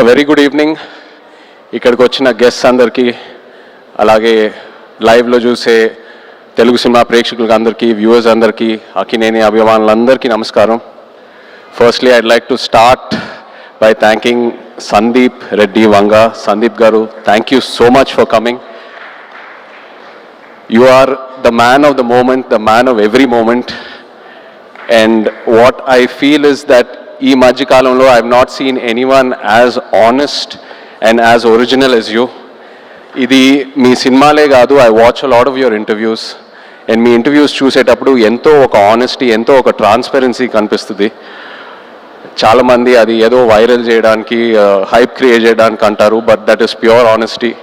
Very good evening. ఇక్కడికి వచ్చిన guests అందరికీ, అలాగే లైవ్లో చూసే తెలుగు సినిమా ప్రేక్షకులకు అందరికీ, వ్యూవర్స్ అందరికీ, అక్కినేని అభిమానులందరికీ నమస్కారం. Firstly I'd like to start by thanking Sandeep Reddy Vanga. Sandeep garu, thank you so much for coming. You are the man of the moment, the man of every moment. And what I feel is that ee madhya kalamlo I have not seen anyone as honest and as original as you. Idi mee cinemale gaadu, I watch a lot of your interviews, and mee interviews chusetappudu ento oka honesty, ento oka transparency kanipistudi. Chaala mandi adi edo viral cheyadaniki hype create cheyadaniki antaru, but that is pure honesty.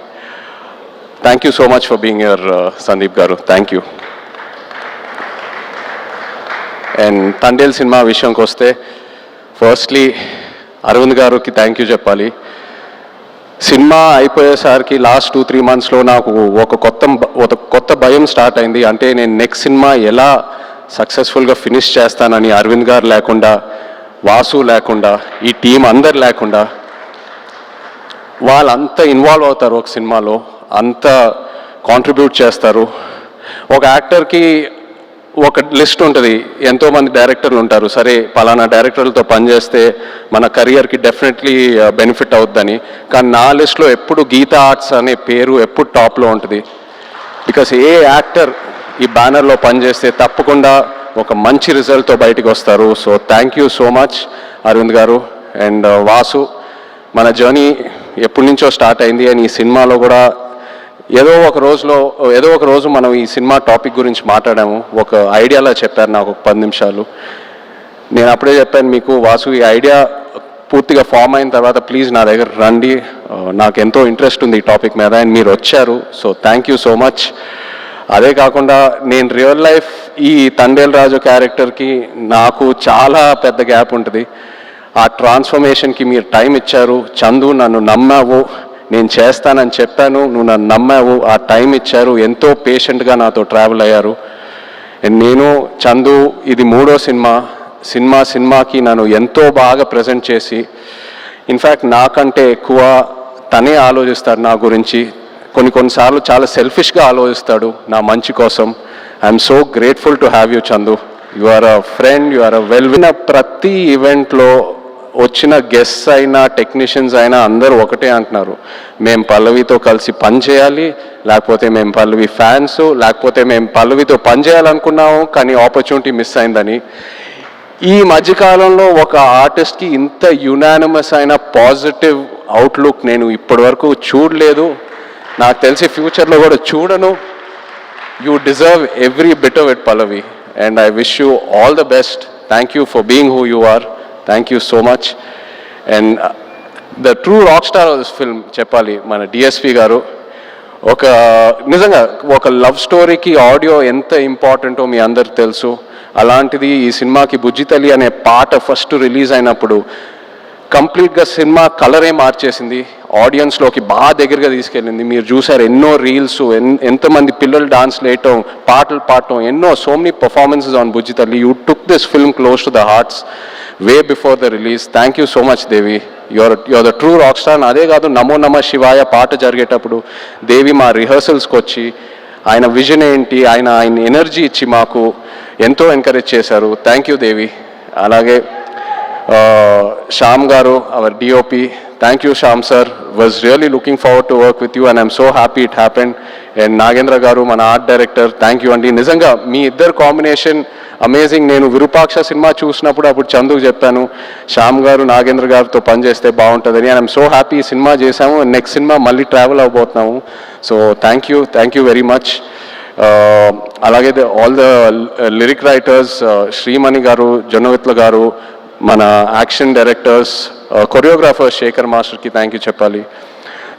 Thank you so much for being here, Sandeep Garu. Thank you. And Tandel cinema vishayam koste, firstly Arvind garu ki thank you cheppali. Cinema అయిపోయేసరికి last 2-3 మంత్స్లో నాకు ఒక కొత్త భయం start అయింది. అంటే నేను next cinema ఎలా సక్సెస్ఫుల్గా ఫినిష్ చేస్తానని. అరవింద్ గారు లేకుండా, వాసు లేకుండా, ఈ టీం అందరు లేకుండా, వాళ్ళంతా ఇన్వాల్వ్ అవుతారు ఒక సినిమాలో, అంత కాంట్రిబ్యూట్ చేస్తారు. ఒక యాక్టర్కి ఒక లిస్ట్ ఉంటుంది, ఎంతోమంది డైరెక్టర్లు ఉంటారు. సరే పలానా డైరెక్టర్లతో పనిచేస్తే మన కెరియర్కి డెఫినెట్లీ బెనిఫిట్ అవుద్దని. కానీ నా లిస్ట్లో ఎప్పుడు గీతా ఆర్ట్స్ అనే పేరు ఎప్పుడు టాప్లో ఉంటుంది. బికాస్ ఏ యాక్టర్ ఈ బ్యానర్లో పనిచేస్తే తప్పకుండా ఒక మంచి రిజల్ట్తో బయటకు వస్తారు. So thank you so much Aravind garu. And Vasu, మన జర్నీ ఎప్పటి నుంచో స్టార్ట్ అయింది. అని ఈ సినిమాలో కూడా ఏదో ఒక రోజు మనం ఈ సినిమా టాపిక్ గురించి మాట్లాడాము. ఒక ఐడియాలా చెప్పారు నాకు ఒక 10 నిమిషాలు. నేను అప్పుడే చెప్పాను మీకు, వాసు ఈ ఐడియా పూర్తిగా ఫామ్ అయిన తర్వాత ప్లీజ్ నా దగ్గర రండి, నాకు ఎంతో ఇంట్రెస్ట్ ఉంది ఈ టాపిక్ మీద. అండ్ మీరు వచ్చారు. So thank you so much. అదే కాకుండా నేను రియల్ లైఫ్ ఈ తండేల్ రాజు క్యారెక్టర్కి నాకు చాలా పెద్ద గ్యాప్ ఉంటుంది. ఆ ట్రాన్స్ఫర్మేషన్కి మీరు టైం ఇచ్చారు. చందు, నన్ను నమ్మావు, నేను చేస్తానని చెప్పాను, నువ్వు నన్ను నమ్మావు, ఆ టైం ఇచ్చారు, ఎంతో పేషెంట్గా నాతో ట్రావెల్ అయ్యారు. నేను చందు ఇది 3వ సినిమాకి నన్ను ఎంతో బాగా ప్రజెంట్ చేసి, ఇన్ఫ్యాక్ట్ నాకంటే ఎక్కువ తనే ఆలోచిస్తాడు నా గురించి. కొన్నిసార్లు చాలా సెల్ఫిష్గా ఆలోచిస్తాడు నా మంచి కోసం. I'm so grateful to have you Chandu. You are a friend, you are a well. ప్రతి ఈవెంట్లో వచ్చిన గెస్ట్స్ అయినా టెక్నీషియన్స్ అయినా అందరూ ఒకటే అంటున్నారు, మేము పల్లవితో కలిసి పని చేయాలి, లేకపోతే మేము పల్లవి ఫ్యాన్స్, లేకపోతే మేము పల్లవితో పని చేయాలనుకున్నాము కానీ ఆపర్చునిటీ మిస్ అయిందని. ఈ మధ్యకాలంలో ఒక ఆర్టిస్ట్కి ఇంత యునానిమస్ అయిన పాజిటివ్ అవుట్లుక్ నేను ఇప్పటివరకు చూడలేదు. నాకు తెలిసి ఫ్యూచర్లో కూడా చూడను. You deserve every bit of it Pallavi, and I wish you all the best. Thank you for being who you are. Thank you so much. And the true rock star of this film చెప్పాలి మన DSP గారు. నిజంగా ఒక love స్టోరీకి audio ఎంత ఇంపార్టెంటో మీ అందరికి తెలుసు. అలాంటిది ఈ సినిమాకి బుజ్జితల్లి అనే పాట ఫస్ట్ రిలీజ్ అయినప్పుడు కంప్లీట్గా సినిమా కలరే మార్చేసింది, ఆడియన్స్లోకి బాగా దగ్గరగా తీసుకెళ్ళింది. మీరు చూసారు ఎన్నో రీల్స్, ఎంతమంది పిల్లలు డాన్స్ వేయటం, పాటలు పాడటం, so many performances on Bujjithalli. You took this film close to the hearts way before the release. Thank you so much Devi, your the true rock star. అదే కాదు, నమో నమ శివాయ పాట జరిగేటప్పుడు దేవి మా రిహర్సల్స్కి వచ్చి ఆయన విజన్ ఏంటి, ఆయన ఎనర్జీ ఇచ్చి మాకు ఎంతో ఎంకరేజ్ చేశారు. Thank you Devi. అలాగే Shyam garu, our DOP, thank you Shyam sir. Was really looking forward to work with you and I'm so happy it happened. And Nagendra garu, మన ఆర్ట్ డైరెక్టర్, థ్యాంక్ యూ అండి. నిజంగా మీ ఇద్దరు కాంబినేషన్ అమేజింగ్. నేను విరూపాక్ష సినిమా చూసినప్పుడు అప్పుడు చందుకు చెప్పాను, శ్యామ్ గారు నాగేంద్ర గారితో పనిచేస్తే బాగుంటుందని. అండ్ ఐఎమ్ సో హ్యాపీ ఈ సినిమా చేశాము. నెక్స్ట్ సినిమా మళ్ళీ ట్రావెల్ అవ్వబోతున్నాము. So thank you very much. అలాగే all the lyric writers, Shreemani garu, Jonnavithula garu, మన యాక్షన్ డైరెక్టర్స్, కొరియోగ్రాఫర్ శేఖర్ మాస్టర్కి థ్యాంక్ యూ చెప్పాలి.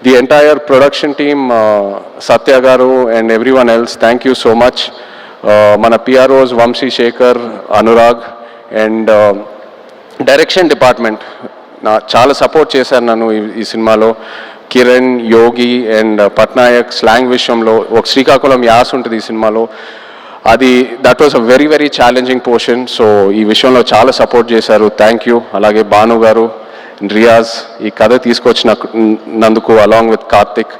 The entire production team, Satya garu and everyone else, thank you so much. మన PROs Vamshi, Shekhar, Anurag. And direction department చాలా support చేశారు నన్ను ఈ సినిమాలో. కిరణ్, యోగి అండ్ పట్నాయక్ స్లాంగ్ విషయంలో ఒక శ్రీకాకుళం యాస్ ఉంటుంది ఈ సినిమాలో. That was a very very challenging portion. So ఈ విషయంలో చాలా సపోర్ట్ చేశారు. Thank you. అలాగే భాను గారు, రియాజ్ ఈ కథ తీసుకొచ్చినందుకు along with Karthik.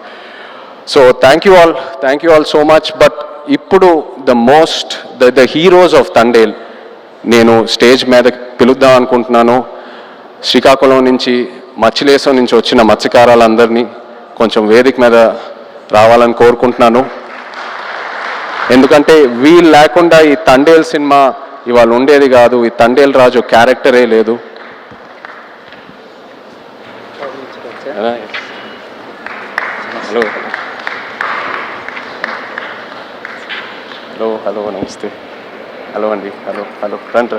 So thank you all so much. But ఇప్పుడు ద హీరోస్ ఆఫ్ తండేల్ నేను స్టేజ్ మీద పిలుద్దాం అనుకుంటున్నాను. శ్రీకాకుళం నుంచి, మచ్చిలేశం నుంచి వచ్చిన మత్స్యకారులందరినీ కొంచెం వేదిక మీద రావాలని కోరుకుంటున్నాను. ఎందుకంటే వీళ్ళు లేకుండా ఈ తండేల్ సినిమా ఇవాళ ఉండేది కాదు. ఈ తండేల్ రాజు క్యారెక్టరే లేదు. హలో నమస్తే. హలో అండి. హలో రండి.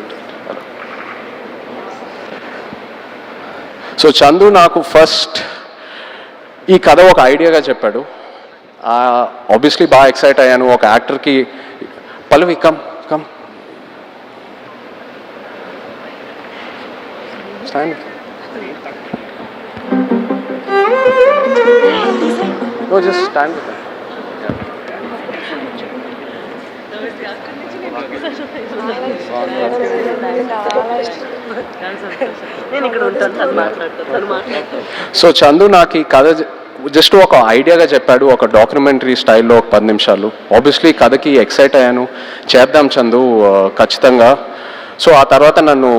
హలో. సో చందు నాకు ఫస్ట్ ఈ కథ ఒక ఐడియాగా చెప్పాడు. ఆబ్వియస్లీ బాగా ఎక్సైట్ అయ్యాను. ఒక యాక్టర్కి Pallavi come stand. No, just stand with them. So Chandu నాకు ఈ కథ జస్ట్ ఒక ఐడియాగా చెప్పాడు, ఒక డాక్యుమెంటరీ స్టైల్లో ఒక 10 నిమిషాలు. ఆబ్వియస్లీ కథకి ఎక్సైట్ అయ్యాను, చేద్దాం చందు ఖచ్చితంగా. సో ఆ తర్వాత నన్ను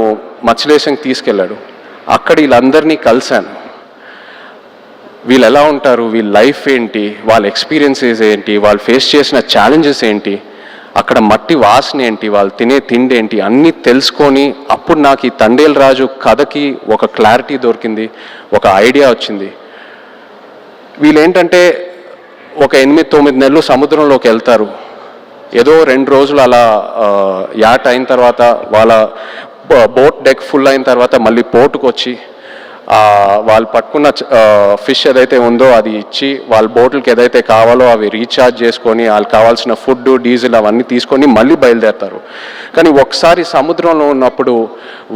మత్స్యలేశంకి తీసుకెళ్ళాడు. అక్కడ వీళ్ళందరినీ కలిశాను. వీళ్ళు ఎలా ఉంటారు, వీళ్ళ లైఫ్ ఏంటి, వాళ్ళ ఎక్స్పీరియన్సెస్ ఏంటి, వాళ్ళు ఫేస్ చేసిన ఛాలెంజెస్ ఏంటి, అక్కడ మట్టి వాసన ఏంటి, వాళ్ళు తినే తిండి ఏంటి, అన్నీ తెలుసుకొని అప్పుడు నాకు ఈ తండేల్ రాజు కథకి ఒక క్లారిటీ దొరికింది, ఒక ఐడియా వచ్చింది. వీళ్ళేంటంటే ఒక 8-9 నెలలు సముద్రంలోకి వెళ్తారు. ఏదో 2 రోజులు అలా యాట్ అయిన తర్వాత వాళ్ళ బోట్ డెక్ ఫుల్ అయిన తర్వాత మళ్ళీ పోర్టుకు వచ్చి వాళ్ళు పట్టుకున్న ఫిష్ ఏదైతే ఉందో అది ఇచ్చి వాళ్ళ బోట్లకి ఏదైతే కావాలో అవి రీఛార్జ్ చేసుకొని వాళ్ళకి కావాల్సిన ఫుడ్, డీజిల్ అవన్నీ తీసుకొని మళ్ళీ బయలుదేరుతారు. కానీ ఒకసారి సముద్రంలో ఉన్నప్పుడు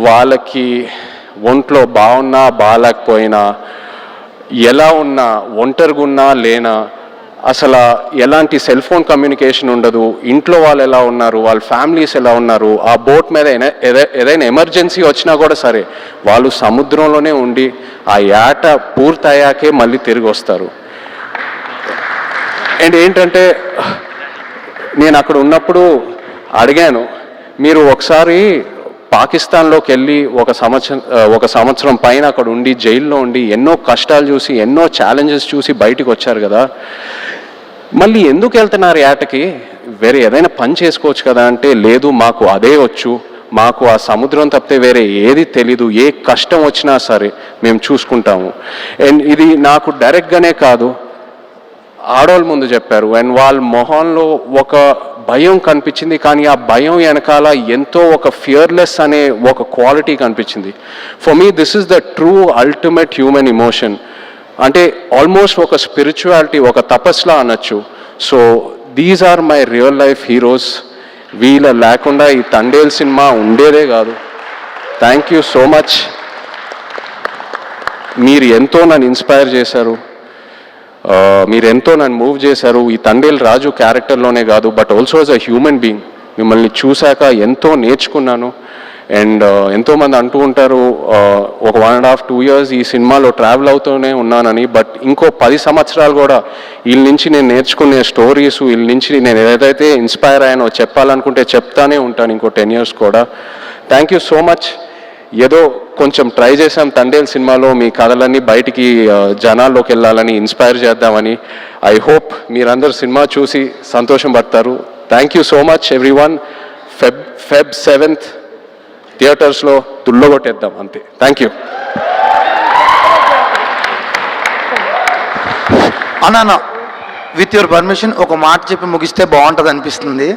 వాళ్ళకి ఒంట్లో బాగున్నా బాగాలేకపోయినా, ఎలా ఉన్నా, ఒంటరిగా ఉన్నా లేనా, అసలు ఎలాంటి సెల్ ఫోన్ కమ్యూనికేషన్ ఉండదు, ఇంట్లో వాళ్ళు ఎలా ఉన్నారు, వాళ్ళ ఫ్యామిలీస్ ఎలా ఉన్నారు, ఆ బోట్ మీద ఏదైనా ఎమర్జెన్సీ వచ్చినా కూడా సరే వాళ్ళు సముద్రంలోనే ఉండి ఆ యాట పూర్తయ్యాకే మళ్ళీ తిరిగి వస్తారు. అండ్ ఏంటంటే నేను అక్కడ ఉన్నప్పుడు అడిగాను, మీరు ఒకసారి పాకిస్తాన్లోకి వెళ్ళి ఒక సంవత్సరం పైన అక్కడ ఉండి జైల్లో ఉండి ఎన్నో కష్టాలు చూసి ఎన్నో ఛాలెంజెస్ చూసి బయటికి వచ్చారు కదా, మళ్ళీ ఎందుకు వెళ్తున్నారు యాటకి, వేరే ఏదైనా పని చేసుకోవచ్చు కదా అంటే, లేదు మాకు అదే వచ్చు, మాకు ఆ సముద్రం తప్పితే వేరే ఏది తెలీదు, ఏ కష్టం వచ్చినా సరే మేము చూసుకుంటాము. అండ్ ఇది నాకు డైరెక్ట్గానే కాదు, ఆడవాళ్ళ ముందు చెప్పారు. అండ్ వాళ్ళ మొహంలో ఒక భయం కనిపించింది, కానీ ఆ భయం వెనకాల ఎంతో ఒక ఫియర్లెస్ అనే ఒక క్వాలిటీ కనిపించింది. For me this is the true ultimate human emotion. అంటే ఆల్మోస్ట్ ఒక స్పిరిచువాలిటీ, ఒక తపస్లా అనొచ్చు. So these are my real life heroes. వీళ్ళ లేకుండా ఈ తండేల్ సినిమా ఉండేదే కాదు. Thank you so much. మీరు ఎంతో నన్ను ఇన్స్పైర్ చేశారు, మీరు ఎంతో నన్ను మూవ్ చేశారు. ఈ తండేల్ రాజు క్యారెక్టర్లోనే కాదు, but also as a human being మిమ్మల్ని చూశాక ఎంతో నేర్చుకున్నాను. అండ్ ఎంతోమంది అంటూ ఉంటారు ఒక 1.5-2 years ఈ సినిమాలో ట్రావెల్ అవుతూనే ఉన్నానని, బట్ ఇంకో 10 సంవత్సరాలు కూడా వీళ్ళ నుంచి నేను నేర్చుకునే స్టోరీస్, వీళ్ళ నుంచి నేను ఏదైతే ఇన్స్పైర్ అయ్యానో చెప్పాలనుకుంటే చెప్తానే ఉంటాను ఇంకో 10 years కూడా. Thank you so much. ఏదో కొంచెం ట్రై చేసాం తండేల్ సినిమాలో మీ కథలన్నీ బయటికి జనాల్లోకి వెళ్ళాలని, ఇన్స్పైర్ చేద్దామని. ఐ హోప్ మీరందరూ సినిమా చూసి సంతోషం పడతారు. Thank you so much everyone. Feb 7th థియేటర్స్లో తుళ్ళగొట్టేద్దాం అంతే. Thank you. అన్నా విత్ యువర్ పర్మిషన్ ఒక మాట చెప్పి ముగిస్తే బాగుంటుంది అనిపిస్తుంది.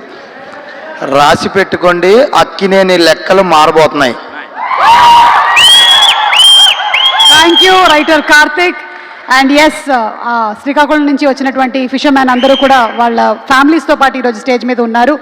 రాసి పెట్టుకోండి, అక్కినేని లెక్కలు మారబోతున్నాయి. Thank you writer Karthik. And yes, Srikakulam నుంచి వచ్చినటువంటి ఫిషర్మ్యాన్ అందరూ కూడా వాళ్ళ ఫ్యామిలీస్తో పాటు ఈరోజు స్టేజ్ మీద ఉన్నారు.